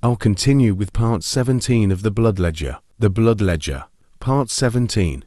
I'll continue with part 17 of The Blood Ledger. The Blood Ledger, part 17.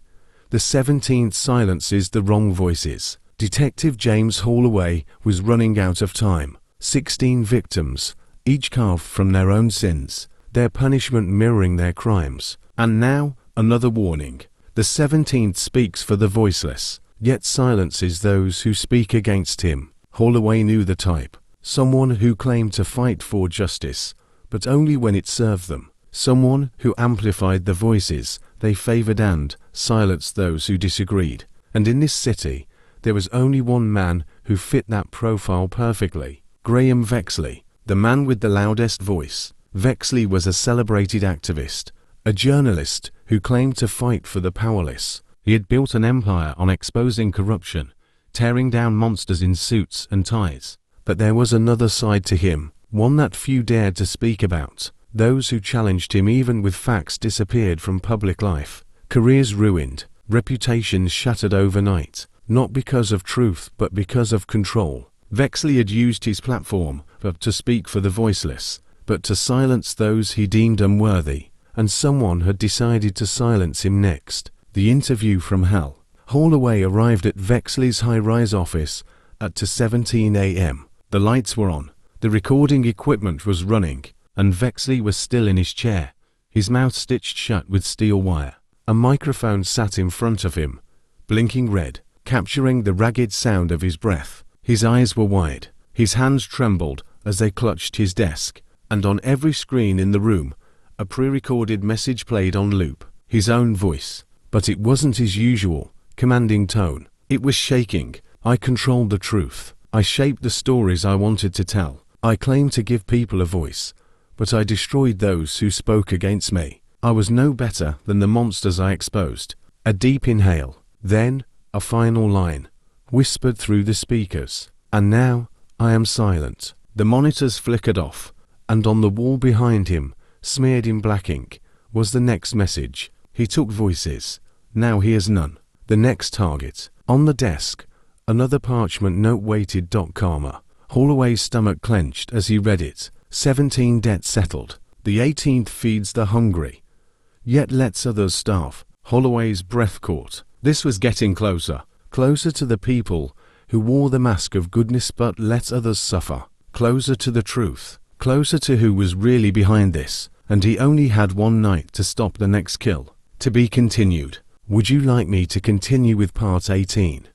The 17th silences the wrong voices. Detective James Holloway was running out of time. 16 victims, each carved from their own sins, their punishment mirroring their crimes. And now, another warning. The 17th speaks for the voiceless, yet silences those who speak against him. Holloway knew the type. Someone who claimed to fight for justice, but only when it served them. Someone who amplified the voices they favored and silenced those who disagreed. And in this city, there was only one man who fit that profile perfectly. Graham Vexley, the man with the loudest voice. Vexley was a celebrated activist, a journalist who claimed to fight for the powerless. He had built an empire on exposing corruption, tearing down monsters in suits and ties. But there was another side to him, one that few dared to speak about. Those who challenged him even with facts disappeared from public life. Careers ruined, reputations shattered overnight, not because of truth but because of control. Vexley had used his platform not to speak for the voiceless, but to silence those he deemed unworthy, and someone had decided to silence him next. The interview from hell. Holloway arrived at Vexley's high-rise office at 2:17 a.m. The lights were on, the recording equipment was running, and Vexley was still in his chair, his mouth stitched shut with steel wire. A microphone sat in front of him, blinking red, capturing the ragged sound of his breath. His eyes were wide, his hands trembled as they clutched his desk, and on every screen in the room, a pre-recorded message played on loop. His own voice. But it wasn't his usual, commanding tone. It was shaking. I controlled the truth. I shaped the stories I wanted to tell. I claimed to give people a voice, but I destroyed those who spoke against me. I was no better than the monsters I exposed. A deep inhale, then a final line, whispered through the speakers. And now I am silent. The monitors flickered off, and on the wall behind him, smeared in black ink, was the next message. He took voices. Now he has none. The next target. On the desk, another parchment note waited. Karma. Holloway's stomach clenched as he read it. 17 debts settled. The 18th feeds the hungry, yet lets others starve. Holloway's breath caught. This was getting closer. Closer to the people who wore the mask of goodness but let others suffer. Closer to the truth. Closer to who was really behind this. And he only had one night to stop the next kill. To be continued. Would you like me to continue with part 18?